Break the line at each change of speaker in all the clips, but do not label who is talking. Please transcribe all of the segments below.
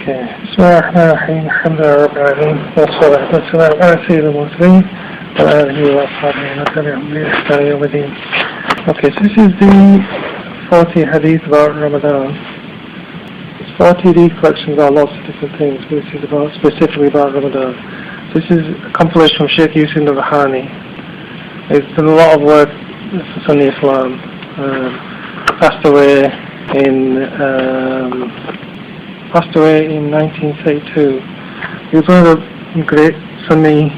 Okay. Bismillahirrahmanirrahim. Alhamdulillah Rabbil Alamin. Wassalatu wassalamu ala sayyidil mursalin wa ala alihi wa ashabihi wa tabi'ihim bi ihsan ila yawm din. Okay, so this is the 40 hadith about Ramadan. 40 of these collections are lots of different things, but this is specifically about Ramadan. This is a compilation from Sheikh Yusuf Al-Nabahani. He's done a lot of work for Sunni Islam. Passed away in 1932. He was one of the great Sunni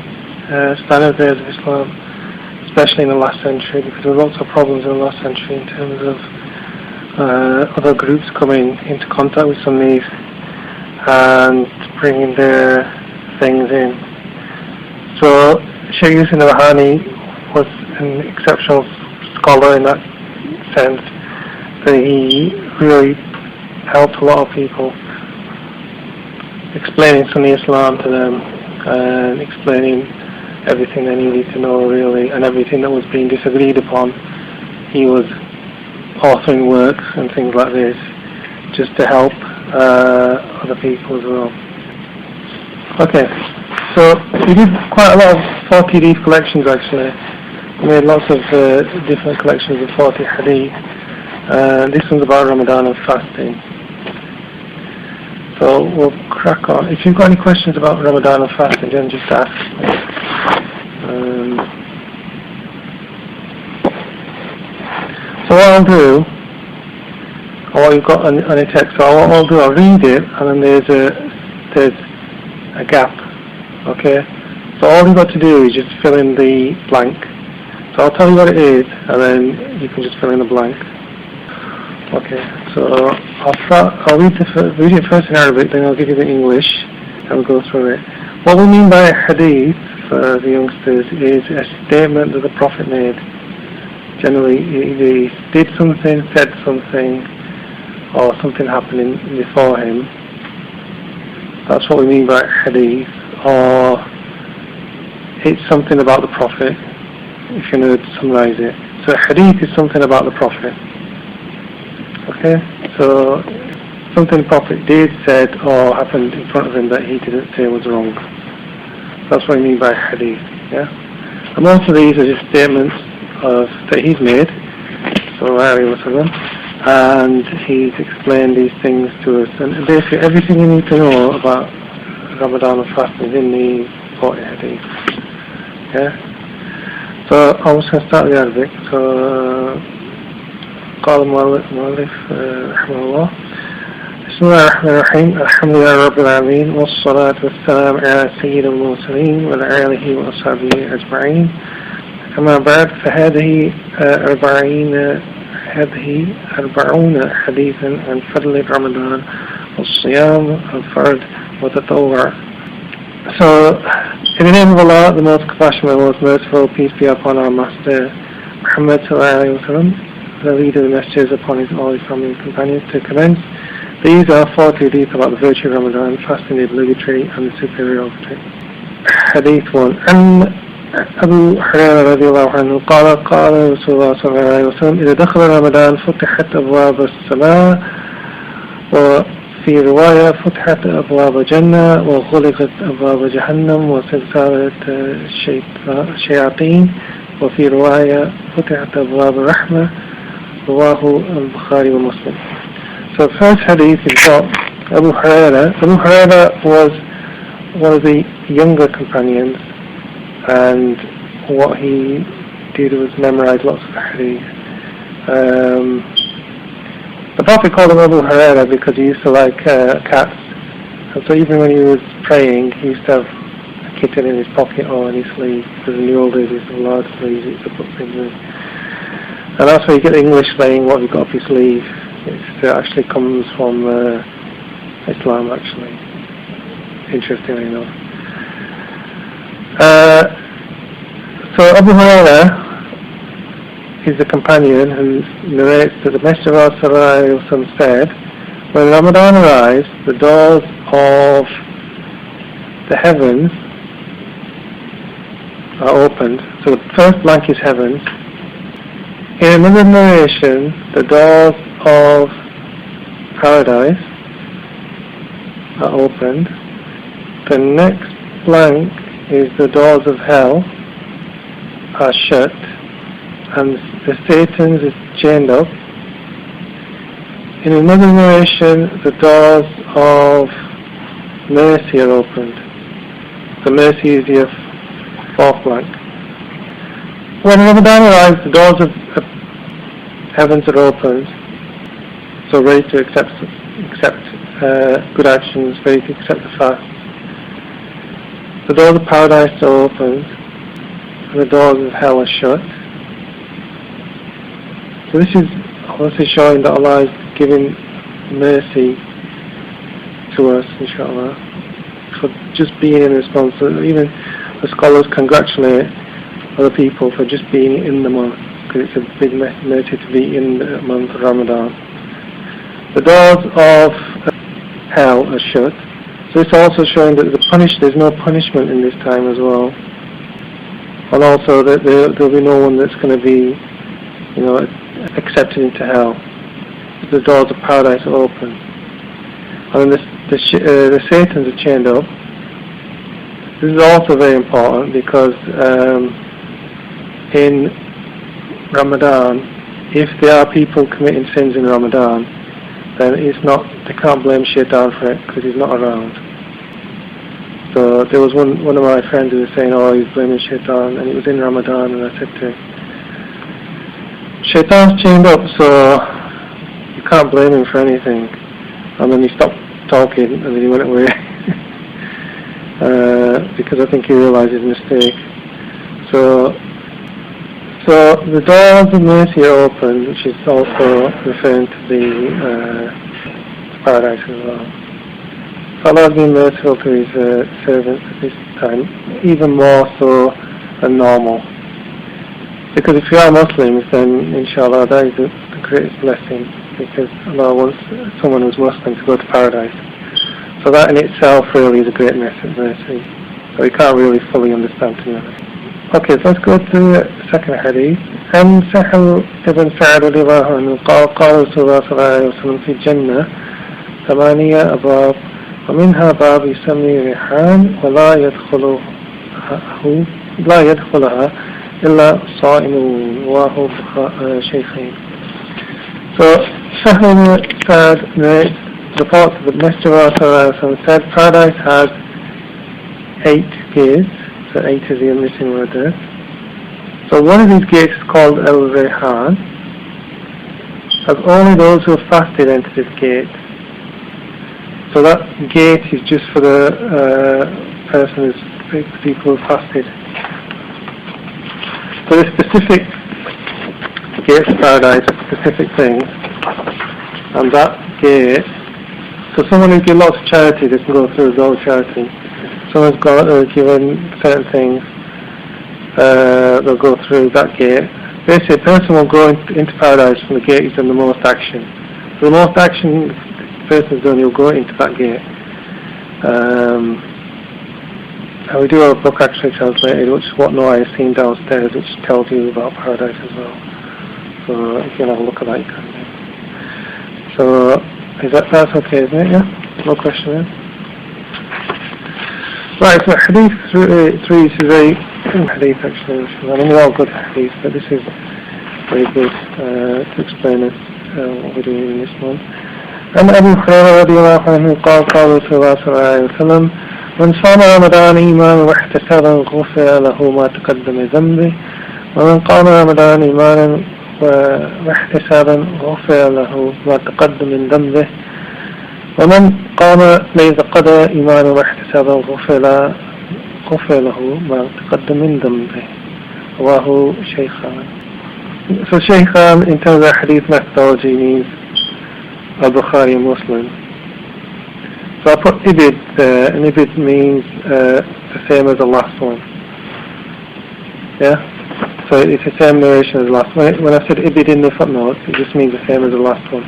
standard bearers of Islam, especially in the last century, because there were lots of problems in the last century in terms of other groups coming into contact with Sunnis and bringing their things in. So Sheikh Yusuf Al-Nabahani was an exceptional scholar in that sense, that he really helped a lot of people, explaining Sunni Islam to them and explaining everything they needed to know, really, and everything that was being disagreed upon. He was authoring works and things like this just to help other people as well. Okay, so we did quite a lot of 40 hadith collections actually. We made lots of different collections of 40 hadith. This one's about Ramadan and fasting. So we'll crack on. If you've got any questions about Ramadan and fasting, then just ask. So what I'll do, or what you've got on a text, so what I'll do, I'll read it, and then there's a gap. Okay? So all you've got to do is just fill in the blank. So I'll tell you what it is, and then you can just fill in the blank. Okay, so I'll read it first in Arabic, then I'll give you the English, and we'll go through it. What we mean by hadith, for the youngsters, is a statement that the Prophet made. Generally, he did something, said something, or something happened before him. That's what we mean by hadith, or it's something about the Prophet, if you're going to summarize it. So hadith is something about the Prophet. Okay, so something the Prophet did, said, or happened in front of him that he didn't say was wrong. That's what I mean by hadith. Yeah, and most of these are just statements that he's made, and he's explained these things to us. And basically, everything you need to know about Ramadan and fasting is in the 40 hadith. Yeah. So I'm just going to start with Arabic. So. قال المؤلف رحمه الله بسم الله الرحمن الرحيم الحمد لله رب العالمين والصلاة والسلام على سيد المرسلين وعلى آله وأصحابه أجمعين أما بعد فهذه 40 حديثا عن فضل رمضان والصيام الفرد والتطوع. So in the name of Allah, the most compassionate, most merciful, peace be upon our Master Muhammad sallallahu alaihi wasallam, the leader of the messengers, upon all his family and companions, to commence. These are 40 hadith about the virtue of Ramadan, fasting, the obligatory and the superiority. Hadith 1. عن أبو هريرة رضي الله عنه قال رسول الله صلى الله عليه وسلم إذا دخل رمضان فتحت أبواب السماء وفي رواية فتحت أبواب الجنة وغلقت أبواب جهنم وسلسلة الشياطين وفي رواية فتحت أبواب الرحمة رواه al-Bukhari wa Muslim. So first hadith is got Abu Huraira. Abu Huraira was one of the younger companions, and what he did was memorize lots of hadith. The Prophet called him Abu Huraira because he used to like cats, and so even when he was praying, he used to have a kitten in his pocket or in his sleeve, because in the old days he used to have large sleeves, he used to put things in. And that's where you get the English saying, what have you got up your sleeve? It actually comes from Islam, actually, interestingly enough. So Abu Huraira is the companion who narrates that the Messenger of Allah said, when Ramadan arrives, the doors of the heavens are opened. So the first blank is heavens. In another narration, the doors of paradise are opened. The next blank is the doors of hell are shut, and the Satans is chained up. In another narration, the doors of mercy are opened. The mercy is your fourth blank. When Ramadan arrives, the doors of heavens are opened, so ready to accept good actions, ready to accept the fast. The doors of paradise are opened, and the doors of hell are shut. So this is also showing that Allah is giving mercy to us, inshallah, for just being in response. So even the scholars congratulate other people for just being in the month, because it's a big mercy to be in the month of Ramadan. The doors of hell are shut. So it's also showing that there's no punishment in this time as well. And also that there'll be no one that's going to be, accepted into hell. The doors of paradise are open. And then the Satans are chained up. This is also very important because in Ramadan, if there are people committing sins in Ramadan, then they can't blame Shaitan for it because he's not around. So there was one of my friends who was saying, he's blaming Shaitan, and it was in Ramadan, and I said to him, Shaitan's chained up, so you can't blame him for anything. And then he stopped talking, and then he went away. Because I think he realised his mistake. So the doors of mercy are open, which is also referring to the paradise as well. So Allah has been merciful to His servants at this time, even more so than normal. Because if you are Muslims, then inshallah that is the greatest blessing, because Allah wants someone who's Muslim to go to paradise. So that in itself really is a great mercy. So we can't really fully understand, to be honest. Okay, so let's go to the second hadith. عن سهل ابن سعد رضي الله عنه قال رسول الله صلى الله عليه وسلم في الجنة 8 أبواب ومنها باب يسمي ريحان ولا يدخلها إلا صائمون رواه شيخين. So Shahl ibn Sa'd reports that the Messenger of Allah said paradise has 8 gates. So 8 is the missing word there. So one of these gates is called Al-Rayhan, as only those who have fasted enter this gate. So that gate is just for the people who have fasted. So the specific gates of paradise are specific things, and that gate, so someone who gives lots of charity, they can go through the whole charity. Someone's given certain things, they'll go through that gate. Basically, a person will go into paradise from the gate he's done the most action. So the most action the person's done, he'll go into that gate. And we do have a book actually translated, which is What No Eye Has Seen downstairs, which tells you about paradise as well. So if you can have a look at that, you can. So that's okay, isn't it? Yeah? No question there? Right, so Hadith 3 is a very good Hadith actually. I mean, they're all good Hadith, but this is very good to explain us what we're doing in this one. عن أبي هريرة رضي الله عنه قال رسول الله صلى الله عليه وسلم من صام رمضان إيمانا واحتسابا غفر له ما تقدم من ذنبه ومن قام رمضان إيمانا واحتسابا غفر له ما تقدم من ذنبه ومن قام ليلة القدر إيمانا واحتسابا غفر له ما تقدم من ذنبه رواه شيخان. So Shaykhan in terms of hadith methodology means Al-Bukhari and Muslim. So I put ibid there, and ibid means the same as the last one. Yeah? So it's the same narration as the last one. When I said ibid in the footnotes, it just means the same as the last one.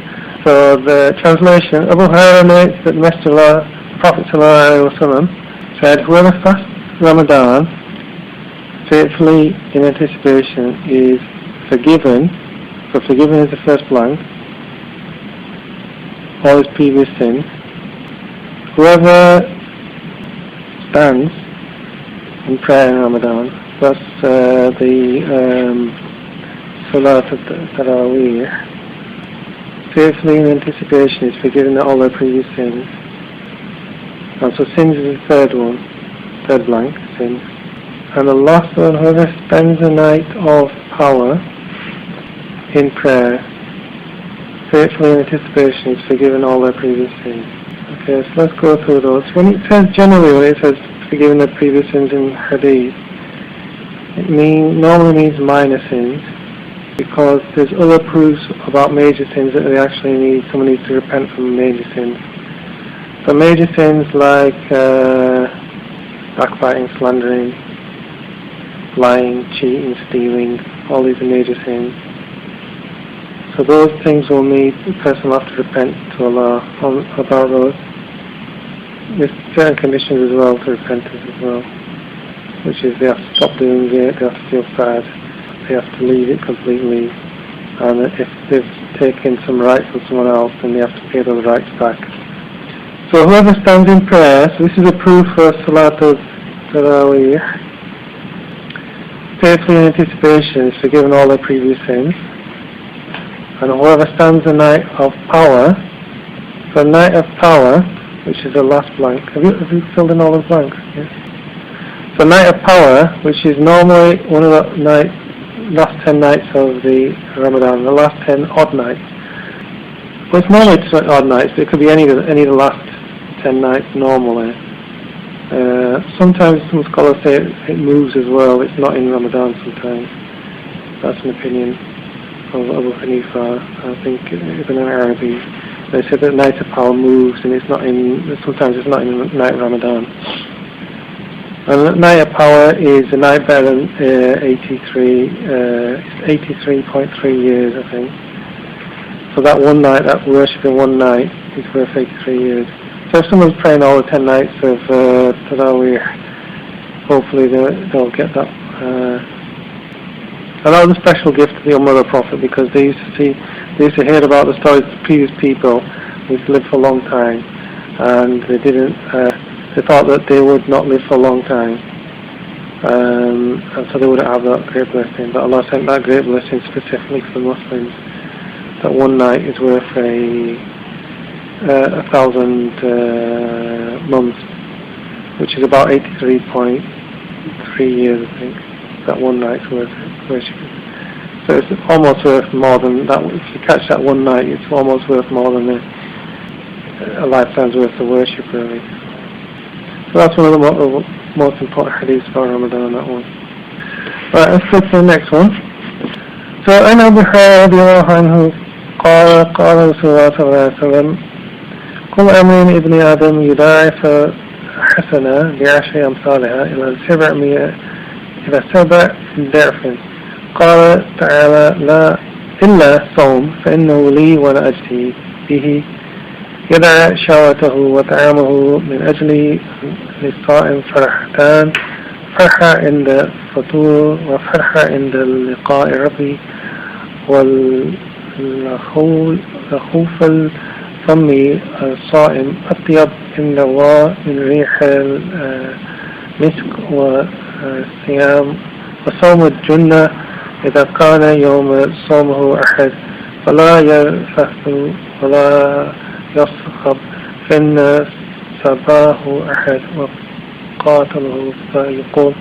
So the translation, Abu Hurairah narrates that the Messenger of Allah, Prophet ﷺ, said, whoever fasts Ramadan faithfully in anticipation is forgiven. So forgiven is the first blank. All his previous sins, whoever stands in prayer in Ramadan, that's the Salat al-Tarawih, faithfully in anticipation is forgiven all their previous sins. And so sins is the third blank, sins. And the last one, whoever spends a night of power in prayer, faithfully in anticipation is forgiven all their previous sins. Okay, so let's go through those. When it says forgiven their previous sins in Hadith, it normally means minor sins, because there's other proofs about major sins that someone needs to repent from major sins. So major sins like backbiting, slandering, lying, cheating, stealing, all these are major sins. So those things will need the person will have to repent to Allah about those. There's certain conditions as well to repentance as well, which is they have to stop doing it, they have to feel sad, they have to leave it completely, and if they've taken some rights from someone else, then they have to pay those rights back. So whoever stands in prayer, so this is a proof for Salat al-Tarawih, faithfully in anticipation is forgiven all their previous sins. And whoever stands the night of power, so night of power, which is the last blank. Have you filled in all those blanks? Yes. So night of power, which is normally one of the last 10 nights of the Ramadan, the last 10 odd nights. Well, it's normally odd nights, but it could be any of the last 10 nights normally. Sometimes some scholars say it moves as well. It's not in Ramadan sometimes. That's an opinion of Abu Hanifa. I think Ibn al-Arabi, they said that night of power moves, and sometimes it's not in night of Ramadan. And the night of power is a night better than 83.3 years, I think. So that one night, that worship in one night, is worth 83 years. So if someone's praying all the 10 nights of Tarawih, hopefully they'll get that. And that was a special gift to the Ummah of the Prophet, because they used to hear about the stories of previous people who lived for a long time, and they thought that they would not live for a long time, and so they wouldn't have that great blessing. But Allah sent that great blessing specifically for the Muslims, that one night is worth 1,000 months, which is about 83.3 years, I think. That one night's worth worship. So it's almost worth more than that. If you catch that one night, it's almost worth more than a lifetime's worth of worship, really. So that's one of the most important hadiths for Ramadan, that one. Right, let's go to the next one. So, عن أبي هريرة رضي الله عنه قال رسول الله صلى الله عليه وسلم كل أمر ابن آدم يضاعف حسنة بعشر أمثالها إلى 7 ضعف. قال تعالى لا إلا الصوم فإنه لي وأنا أجزي به يدع شهوته وطعامه من أجل للصائم فرحتان، فرحة عند الفطور وفرحة عند لقاء ربي، والخوف الفم الصائم أطيب عند الله من ريح المسك، والصيام وصوم الجنة إذا كان يوم صومه أحد فلا يرفث ولا يصخب فإن سباه أحد وقاتله فيقول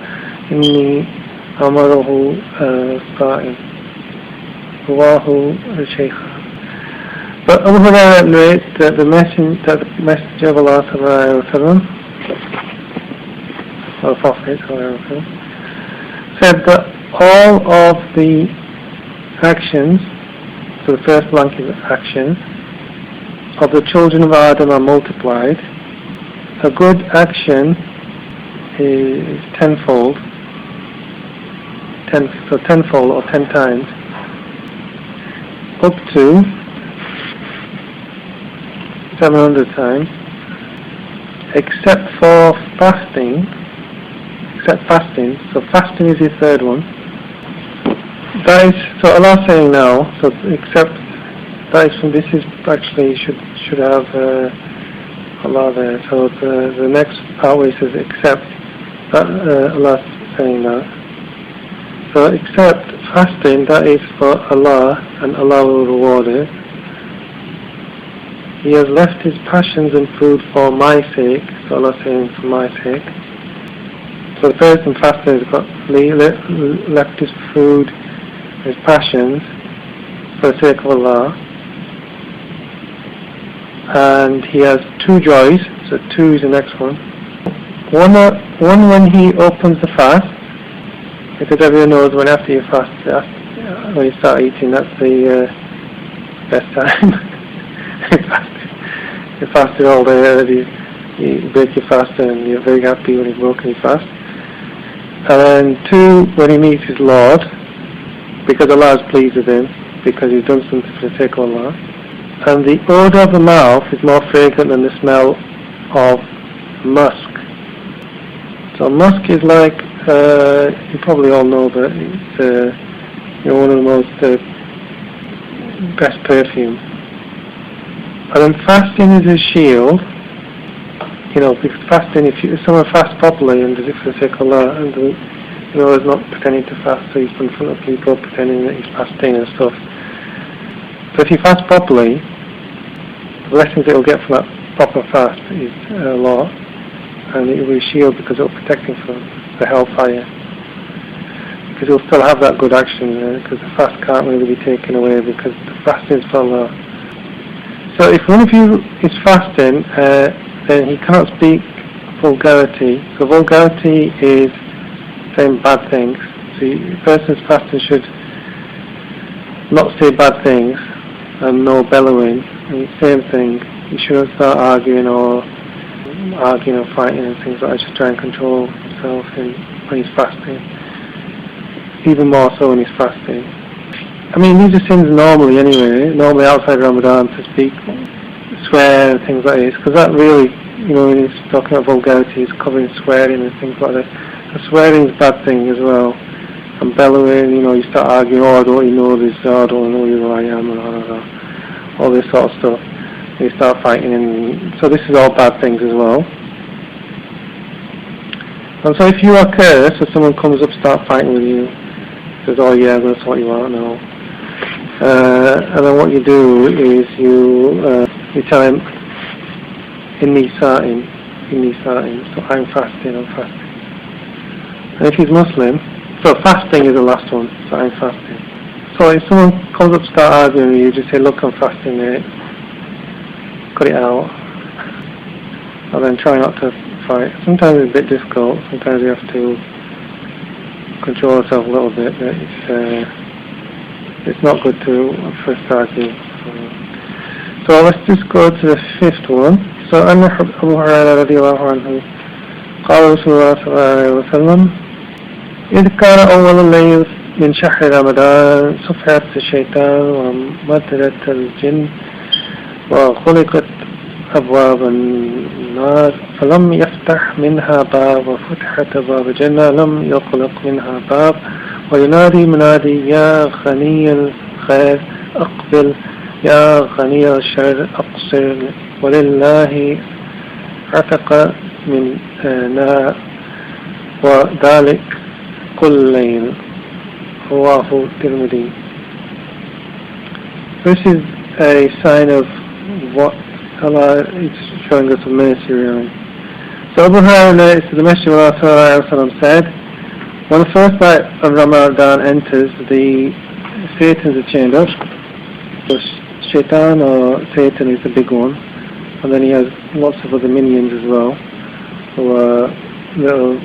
إني أمره صائم. رواه الشيخ. But Abu Hurairah narrates that the Messenger of Allah sallallahu alaihi wasallam, or the Prophet sallallahu alaihi wasallam, said that all of the actions, so the first blank is actions, of the children of Adam are multiplied. A good action is tenfold, so tenfold or 10 times, up to 700 times, except for fasting. So fasting is the third one. That is, so Allah saying now, so except that is from, this is actually should have Allah there. So the next part where he says except, that Allah's saying that. So except fasting, that is for Allah, and Allah will reward it. He has left his passions and food for my sake. So Allah saying for my sake. So the person fasting has got left his food, his passions, for the sake of Allah. And he has two joys. So two is the next one. One when he opens the fast, because everyone knows when after you fast, when you start eating, that's the best time. You fasted all day already, you break your fast and you're very happy when you've broken your fast. And then two, when he meets his Lord, because Allah is pleased with him, because he's done something for the sake of Allah. And the odour of the mouth is more fragrant than the smell of musk. So musk is like, you probably all know, but it's one of the most best perfume. And then fasting is a shield, because fasting, if someone fasts properly and does it for the sake of Allah, and is not pretending to fast, so he's in front of people pretending that he's fasting and stuff. So if you fast properly, the blessings that you'll get from that proper fast is a lot, and it will be a shield because it will protect him from the hellfire. Because he'll still have that good action, because the fast can't really be taken away, because the fasting is for Allah. So if one of you is fasting, then he cannot speak vulgarity. So vulgarity is saying bad things. So the person's fasting should not say bad things and no bellowing. And same thing, you shouldn't start arguing or fighting and things like that. Just try and control himself when he's fasting. Even more so when he's fasting. I mean, these are sins normally anyway, normally outside Ramadan, to speak, swear and things like this, because that really, when he's talking about vulgarity, he's covering swearing and things like that. And swearing is a bad thing as well. And bellowing, you start arguing, I don't know this, I don't know who I am, and all this sort of stuff. And you start fighting, and so this is all bad things as well. And so if you are cursed, if someone comes up, start fighting with you, says, oh yeah, that's what you want now. And then what you do is you tell him, Inni sa'im, so I'm fasting. And if he's Muslim, so fasting is the last one, so I'm fasting. So if someone comes up to start arguing with you, just say, look, I'm fasting, mate. Cut it out. And then try not to fight. Sometimes it's a bit difficult, sometimes you have to control yourself a little bit, but it's not good to first argue. So let's just go to the fifth one. So أن أبو هريرة رضي الله عنه قال رسول الله صلى الله عليه وسلم إذ كان أول الليل من شهر رمضان صفحت الشيطان ومدرت الجن وخلقت أبواب النار فلم يفتح منها باب وفتحت باب الجنة لم يغلق منها باب وينادي منادي يا غني الخير أقبل يا غني الشر أقصر ولله عتق من نار وذلك كل ليل رواه الترمذي. This is a sign of what Allah is showing us of mercy really. So Abu Hurairah, the Messenger of Allah said, when the first night of Ramadan enters, the Satans are chained up. So Shaitan or Satan is the big one, and then he has lots of other minions as well, who are little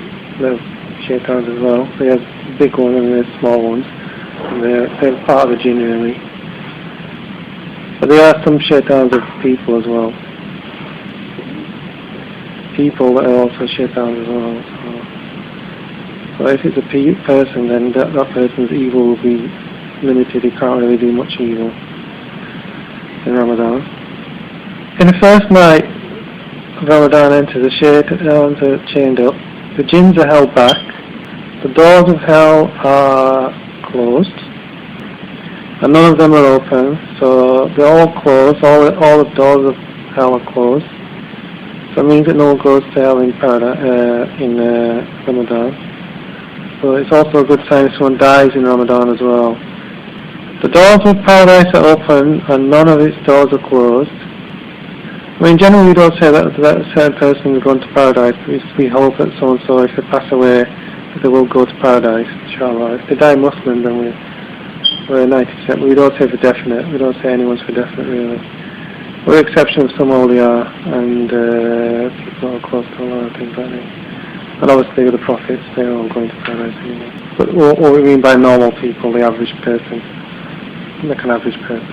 Shaitans as well. So he has a big one and there's small ones, and they're part of the jinn really. But there are some Shaitans of people as well. People that are also Shaitans as well. So if it's a person, then that person's evil will be limited. He can't really do much evil in Ramadan. In the first night of Ramadan enters, the Shaitans are chained up, the jinns are held back, the doors of hell are closed, and none of them are open, so they're all closed, all the doors of hell are closed, So it means that no one goes to hell in Ramadan. So it's also a good sign if someone dies in Ramadan as well. The doors of paradise are open and none of its doors are closed. I mean, generally we don't say that a certain person is going to paradise. We hope that so-and-so, if they pass away, that they will go to paradise, inshallah. If they die Muslim, then we're 90%, but we don't say for definite. We don't say anyone's for definite, really. With the exception of some awliya and people who are close to Allah and things like that. And obviously with the prophets, they're all going to paradise anyway. But what we mean by normal people, the average person, like an average person.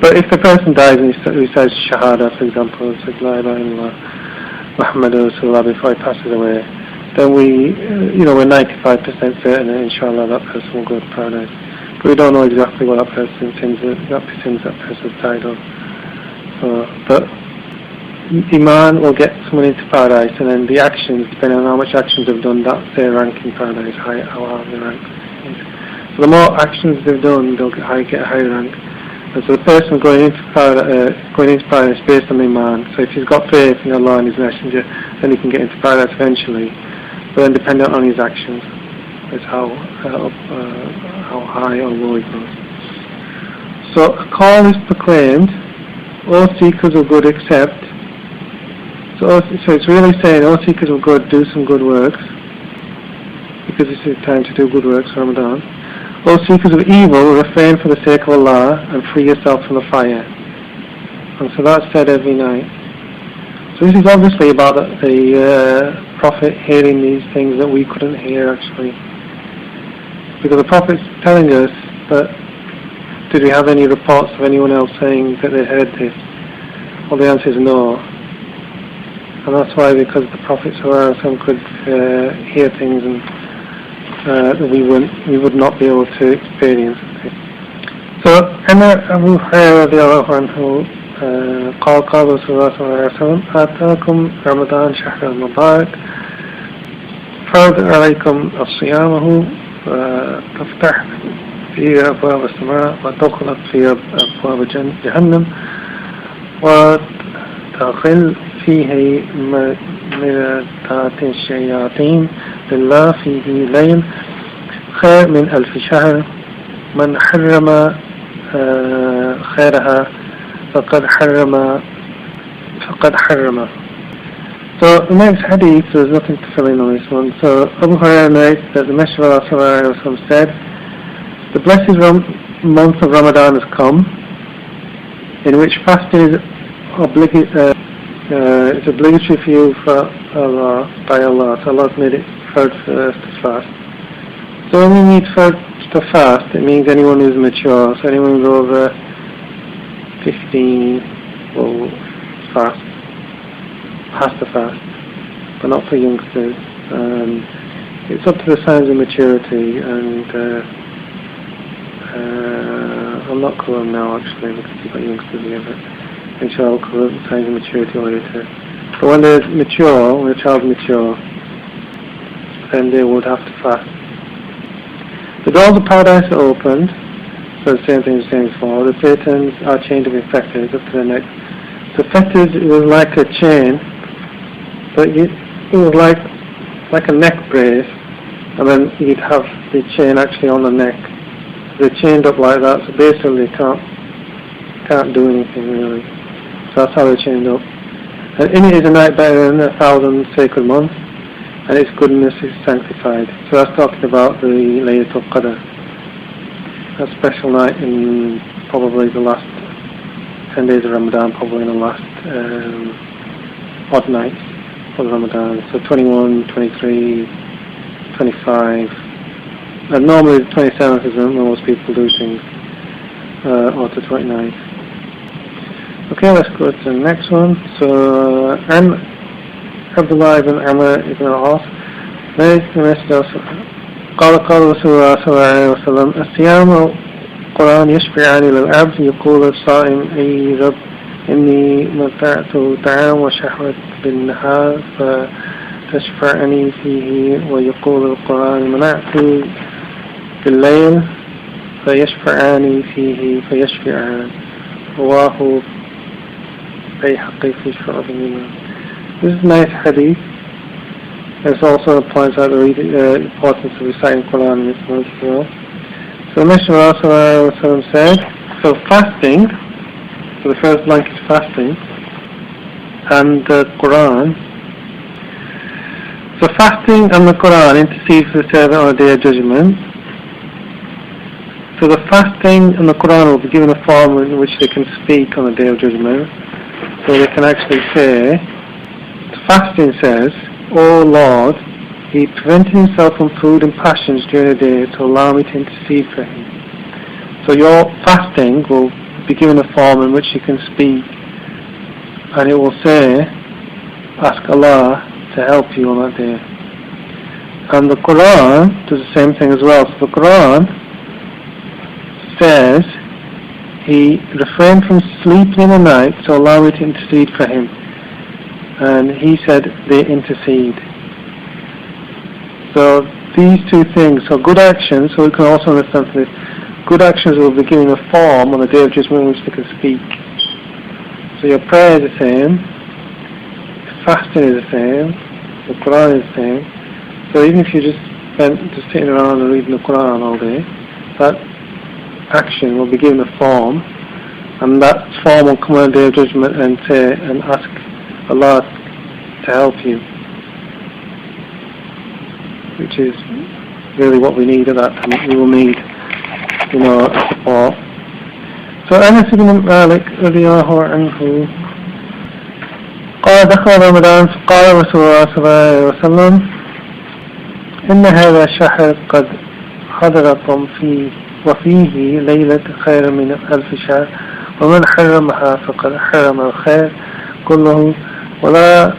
But if the person dies and he says Shahada, for example, says La ilaha illallah Muhammadur Rasulullah before he passes away, then we're 95% certain that inshallah that person will go to paradise. But we don't know exactly what that person's sins that person's died of. But Iman will get someone into paradise, and then the actions, depending on how much actions they've done, that's their rank in paradise, how high their rank is. So the more actions they've done, they'll get a higher rank. And so the person going into paradise based on Iman. So if he's got faith in Allah and His Messenger, then he can get into paradise eventually. But then dependent on his actions, is how high or low he goes. So a call is proclaimed, all seekers of good accept. So it's really saying, all seekers of good, do some good works, because this is time to do good works for Ramadan. All seekers of evil, refrain for the sake of Allah and free yourself from the fire. And so that's said every night. So this is obviously about the Prophet hearing these things that we couldn't hear actually. Because the Prophet's telling us that, did we have any reports of anyone else saying that they heard this? Well, the answer is no. And that's why, because the Prophet ﷺ could hear things and that we would not be able to experience it. So, Abu Hurairah radiallahu anhu قال رسول الله صلى الله عليه وسلم آتاكم رمضان شهر المبارك فرض عليكم صيامه تفتح فيه أبواب السماء وتغلق فيه أبواب جهنم وتغل فيه مرتات الشياطين لله فيه ليل خير من 1000 شهر من حرم خيرها فقد حرم. So the next hadith, there's nothing to fill in on this one. So Abu Hurairah narrates that the Messenger of Allah said, the blessed month of Ramadan has come, in which fasting is it's obligatory for you by Allah. So Allah's made it first to fast. So when we need first to fast, it means anyone who's mature. So anyone who's over 15 will fast, has to fast, but not for youngsters. It's up to the signs of maturity, and I'm not covering now actually because you've got youngsters here, but inshallah I'll cover the signs of maturity later. But when the child's mature, then they would have to fast. The doors of paradise are opened. So the same thing as saying before. The Satans are chained to be fetters up to their neck. So fetters, it was like a chain, but it was like a neck brace, and then you'd have the chain actually on the neck. They're chained up like that, so basically they can't do anything really. So that's how they're chained up. And in it is a night better than 1,000 sacred months, and its goodness is sanctified. So that's talking about the Laylatul Qadr. A special night in probably the last 10 days of Ramadan, probably in the last odd nights of Ramadan. So 21, 23, 25, and normally the 27th is when most people do things, or the 29th. Okay, let's go to the next one. So, Abdullah ibn Amr ibn al-As, قال رسول الله صلى الله عليه وسلم الصيام القرآن يشفعان للعبد يقول الصائم أي رب إني متعت طعام وشهوة بالنهار فتشفعني فيه ويقول القرآن منعت بالليل فيشفعان فيه فيشفعان رواه بيهقي في شعب الإيمان. This is nice hadith. It also points out the importance of reciting Quran in this month as well. So the Messenger of Allah said, so fasting, so the first blank is fasting, and the Quran. So fasting and the Quran intercede for the servant on the Day of Judgment. So the fasting and the Quran will be given a form in which they can speak on the Day of Judgment. So they can actually say, fasting says, "O Lord, he prevented himself from food and passions during the day to allow me to intercede for him." So your fasting will be given a form in which you can speak, and it will say, ask Allah to help you on that day. And the Quran does the same thing as well. So the Quran says, he refrained from sleeping in the night to allow me to intercede for him. And he said, they intercede. So these two things, so good actions, so we can also understand from this, good actions will be given a form on the Day of Judgment in which they can speak. So your prayer is the same, fasting is the same, the Quran is the same. So even if you just spent just sitting around and reading the Quran all day, that action will be given a form, and that form will come on the Day of Judgment and say and ask Allah to help you, which is really what we need at that time. We will need, support. So Anas ibn Malik radiallahu anhu قال دخل رمضان فقال رسول الله صلى الله عليه وسلم إن هذا الشهر قد حضركم فيه وفيه ليلة خير من 1000 شهر ومن حرمها فقد حرم الخير كله ولا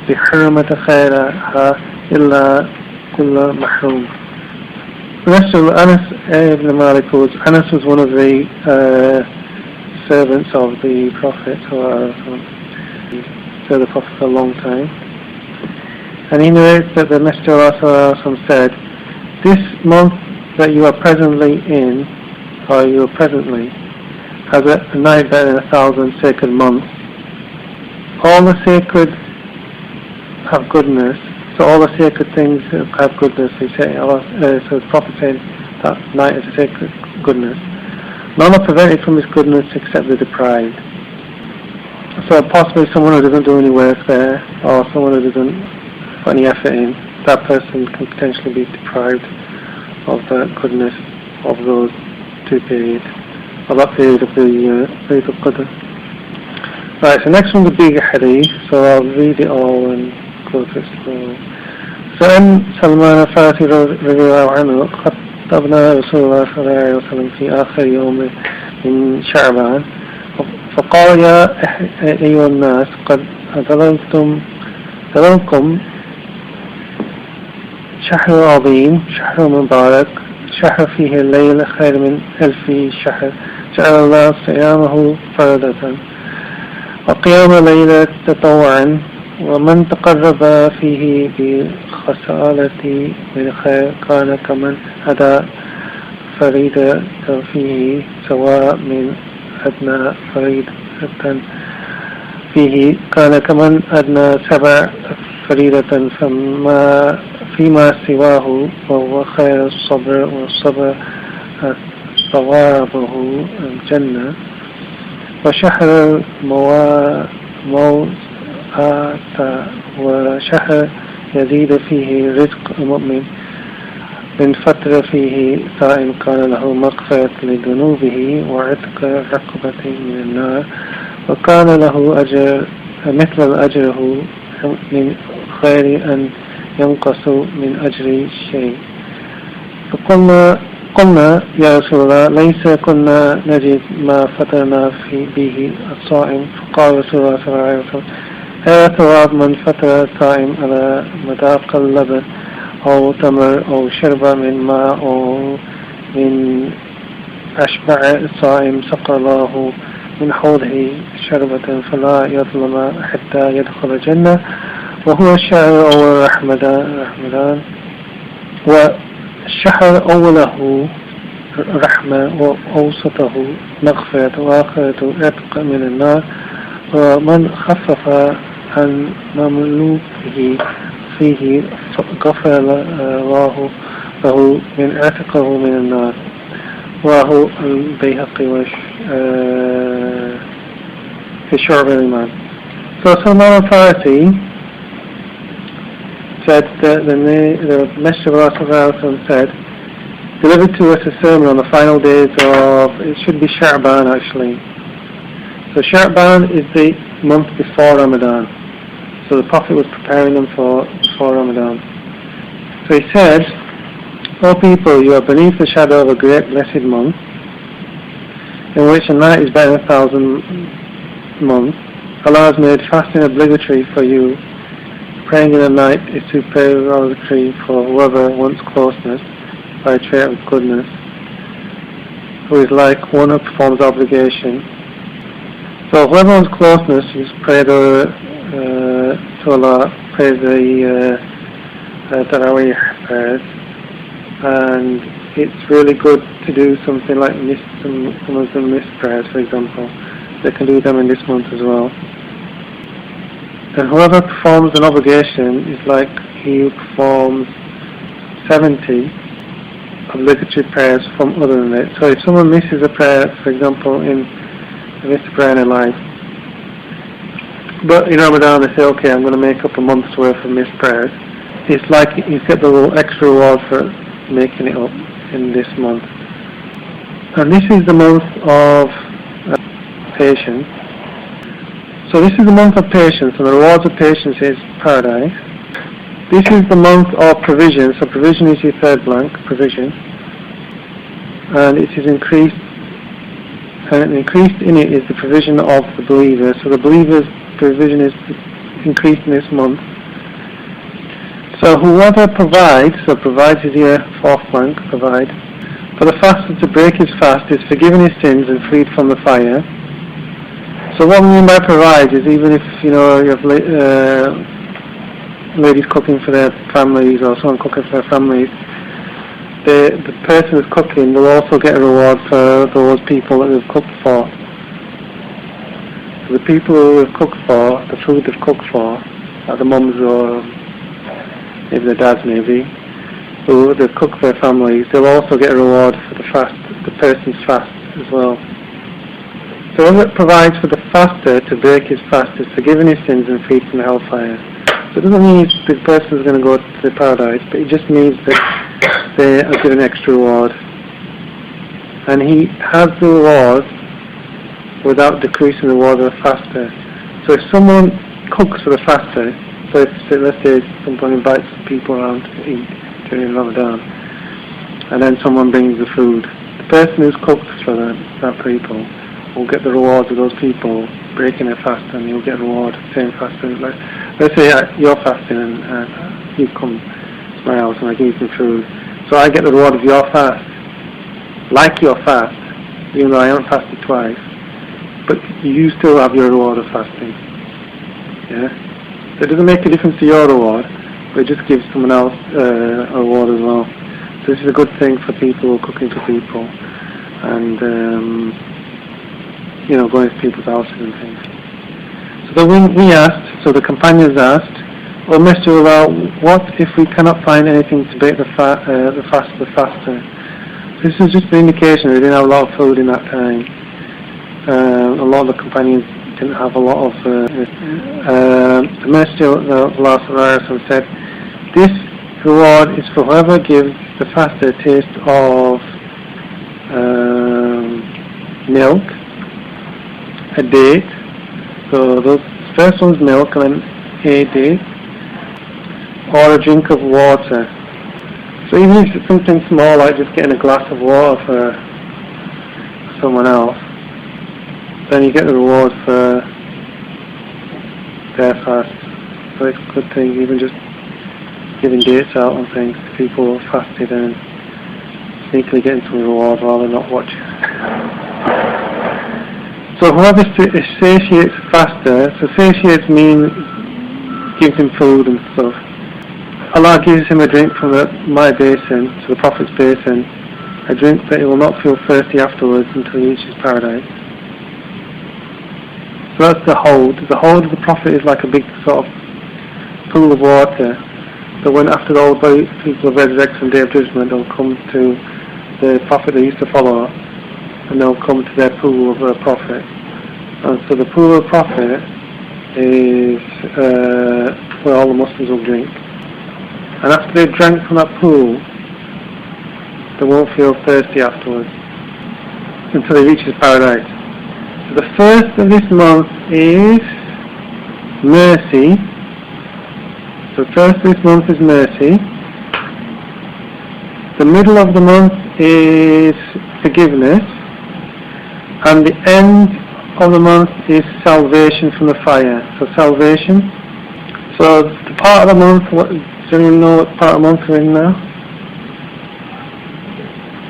بحرمة خيرها إلا كل محروم. Anas ibn Malik Anas was one of the servants of the Prophet, so the Prophet for a long time, and he narrates that the Messenger of Allah said, this month that you are presently in, or you are presently, has a night better than 1,000 sacred months. All the sacred have goodness, so all the sacred things have goodness. So the Prophet said that night is a sacred goodness. None are prevented from this goodness except the deprived. So possibly someone who doesn't do any work there, or someone who doesn't put any effort in, that person can potentially be deprived of the goodness of those 2 periods, of that period of the Laylatul Qadr. Right, so next one the bigger hadith, so I'll read it all and go through it slowly. So in Salman al-Farsi radiallahu anhu, خطبنا رسول الله صلى الله عليه وسلم في آخر يوم من شعبان فقال يا أيها الناس قد ظلمكم شهر عظيم شهر مبارك شهر فيه الليل خير من 1000 شهر جعل الله صيامه فرضة وقيام ليلة تطوعا ومن تقرب فيه بخصالة من خير كان كمن أدى فريدة فيه سواء من أدنى فريدة فيه كان كمن أدنى 7 فريدة فيما سواه وهو خير الصبر والصبر ثوابه الجنة وشهر وشهر يزيد فيه رزق المؤمن من فترة فيه صائم كان له مغفرة لذنوبه وعتق رقبة من النار وكان له أجر مثل أجره من خير أن ينقص من أجر شيء. فقلنا يا رسول الله ليس كنا نجد ما فطرنا به الصائم. فقال رسول الله صلى الله عليه وسلم هذا ثواب من فطر الصائم على مذاق اللبن أو تمر أو شرب من ماء أو من أشبع الصائم سقى الله من حوضه شربة فلا يظلم حتى يدخل الجنة وهو الشهر أول رحمدان والشهر أوله رحمة وأوسطه مغفرة وآخرة عتق من النار ومن خفف عن مملوكه فيه غفر الله له من عتقه من النار. وهو البيهقي في شعب الإيمان. So Salman al-Farisi said that the Messenger of Allah said, delivered to us a sermon on the final days of, it should be Sha'ban actually. So Sha'ban is the month before Ramadan. So the Prophet was preparing them for Ramadan. So he said, O people, you are beneath the shadow of a great blessed month, in which a night is better than 1,000 months. Allah has made fasting obligatory for you. Praying in the night is supererogatory for whoever wants closeness by a trait of goodness, who is like one who performs obligation. So whoever wants closeness, you just pray to Allah, pray the Tarawih prayers, and it's really good to do something like some of them miss prayers, for example. They can do them in this month as well. And whoever performs an obligation is like he who performs 70 obligatory prayers from other than it. So if someone misses a prayer, for example, they miss a prayer in their life, but in Ramadan they say, okay, I'm going to make up a month's worth of missed prayers, it's like you get the little extra reward for making it up in this month. And this is the month of patience. So this is the month of patience, and the rewards of patience is paradise. This is the month of provision. So provision is your third blank, provision, and it is increased. And increased in it is the provision of the believers. So the believers' provision is increased in this month. So whoever provides, so provides is your fourth blank, provide, for the faster to break his fast is forgiven his sins and freed from the fire. So what we mean by provide is even if you have ladies cooking for their families or someone cooking for their families, the person who's cooking will also get a reward for those people that they've cooked for. So the people who have cooked for, the food they've cooked for, like the mums or maybe the dads maybe, who they've cooked for their families, they'll also get a reward for the person's fast as well. So whoever provides for the faster to break his fast is forgiven his sins and freed from the hellfire. So it doesn't mean the person is going to go to the paradise, but it just means that they are given extra reward. And he has the reward without decreasing the reward of the faster. So if someone cooks for the faster, so let's say someone invites people around to eat during Ramadan, and then someone brings the food, the person who's cooked for that people will get the rewards of those people breaking their fast, and you'll get a reward for the same fasting. Let's say you're fasting and you come to my house and I give you some food, so I get the reward of your fast, like your fast, even though I haven't fasted twice, but you still have your reward of fasting. Yeah? So it doesn't make a difference to your reward, but it just gives someone else a reward as well. So this is a good thing for people cooking for people, and going to people's houses and things. So the companions asked, O Messenger of Allah, what if we cannot find anything to break the fast of the faster? This is just an indication they didn't have a lot of food in that time. A lot of the companions didn't have a lot of... the Messenger of Allah said, this reward is for whoever gives the faster a taste of milk, a date, so the first one's milk and then a date, or a drink of water. So even if it's something small like just getting a glass of water for someone else, then you get the reward for their fast. So it's a good thing, even just giving dates out on things to people who have fasted and sneakily getting some reward rather than not watching. So whoever satiates faster, so satiates means gives him food and stuff. Allah gives him a drink from my basin, so the Prophet's basin, a drink that he will not feel thirsty afterwards until he reaches paradise. So that's the hold. The hold of the Prophet is like a big sort of pool of water. So when after all the people of resurrection and Day of Judgment, they'll come to the Prophet they used to follow, and they'll come to their pool of the Prophet. And so the pool of the Prophet is where all the Muslims will drink. And after they've drank from that pool, they won't feel thirsty afterwards until they reach paradise. So the first of this month is mercy. So the first of this month is mercy. The middle of the month is forgiveness. And the end of the month is salvation from the fire. So salvation. So the part of the month, does anyone know what part of the month we're in now?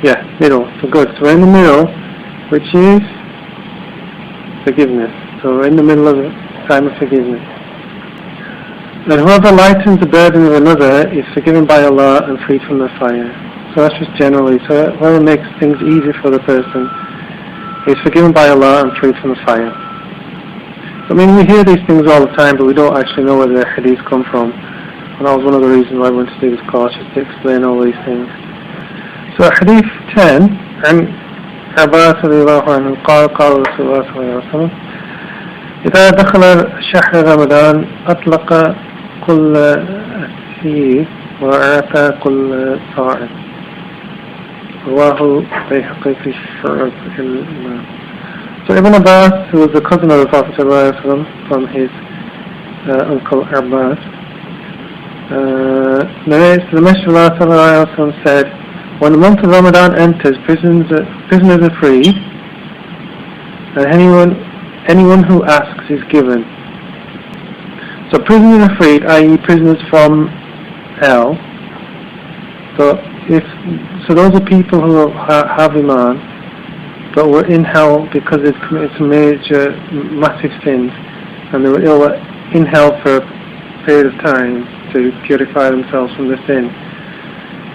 Yeah, middle. So good. So we're in the middle, which is forgiveness. So we're in the middle of the time of forgiveness. And whoever lightens the burden of another is forgiven by Allah and freed from the fire. So that's just generally. So whoever makes things easy for the person is forgiven by Allah and freed from the fire. I mean, we hear these things all the time, but we don't actually know where the hadith come from. And that was one of the reasons why I wanted to do this course, just to explain all these things. So hadith 10, and عباس رضي الله عنه قال قال رسول الله صلى الله عليه وسلم إذا دخل شهر رمضان أطلق كل أسير وأعطى كل صائم. رواه البيهقي في الشعب الإمام. So Ibn Abbas, who was the cousin of the Prophet ﷺ, from his uncle Abbas, narrates the Messenger of Allah ﷺ said, when the month of Ramadan enters, prisoners are freed, and anyone who asks is given. So prisoners are freed, i.e. prisoners from hell. So those are people who have Iman, but were in hell because they'd committed some major, massive sins, and they were in hell for a period of time to purify themselves from the sin.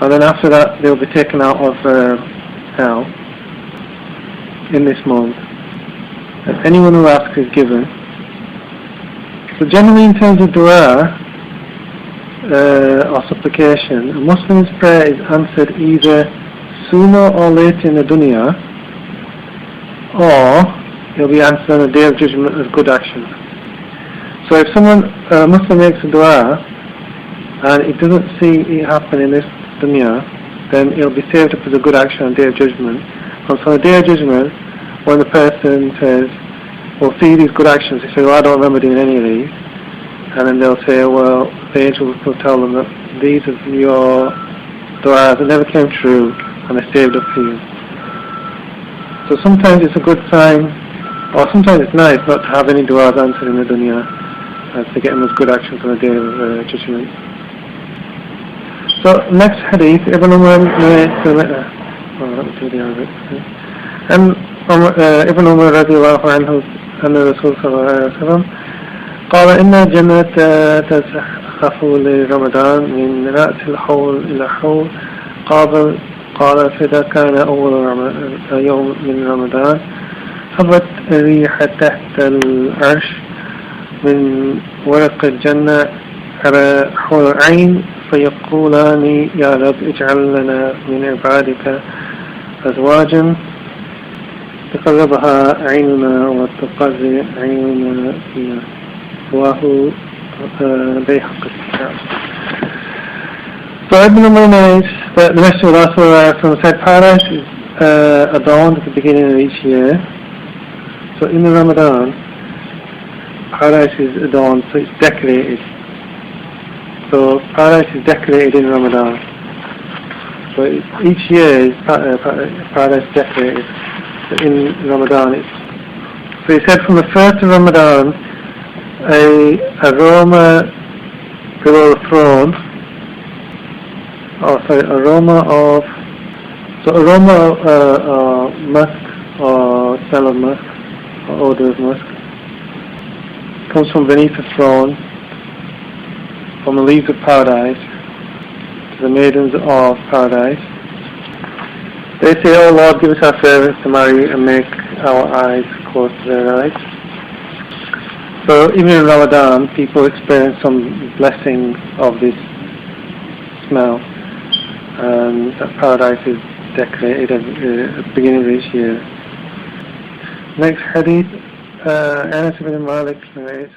And then after that, they'll be taken out of hell in this month. And anyone who asks is given. So generally, in terms of dua or supplication, a Muslim's prayer is answered either sooner or later in the dunya, or it'll be answered on the Day of Judgment as good actions. So if a Muslim makes a dua and it doesn't see it happen in this dunya, then it'll be saved up as a good action on the Day of Judgment. And so on the Day of Judgment, when the person says, well, see these good actions, they say, well, I don't remember doing any of these. And then they'll say, well, the angels will tell them that these are your du'as that never came true, and they're saved up for you. So sometimes it's a good sign, or sometimes it's nice not to have any du'as answered in the dunya, to get them as good actions on the Day of Judgment. So next hadith, Ibn Umar narrates Ibn Umar radiallahu anhu أن الرسول صلى الله عليه وسلم قال إن الجنة تزخف لرمضان من رأس الحول إلى حول قال فإذا كان أول يوم من رمضان هبت الريح تحت العرش من ورق الجنة على حول عين فيقولان يا رب اجعل لنا من عبادك أزواجا تقربها عيننا وتقر عيننا فيها. رواه البيهقي. So Ibn Umar narrates that the Messenger of Allah said paradise is adorned at the beginning of each year. So in the Ramadan, paradise is adorned, so it's decorated. So paradise is decorated in Ramadan. So each year is paradise decorated. So in Ramadan, so he said from the first of Ramadan, a aroma below the throne, aroma of musk or smell of musk or odor of musk comes from beneath the throne, from the leaves of paradise to the maidens of paradise. They say, "Oh Lord, give us our servants to marry and make our eyes close to their eyes." So even in Ramadan, people experience some blessing of this smell, and that paradise is decorated at the beginning of each year. Next hadith, Anas ibn Malik narrates.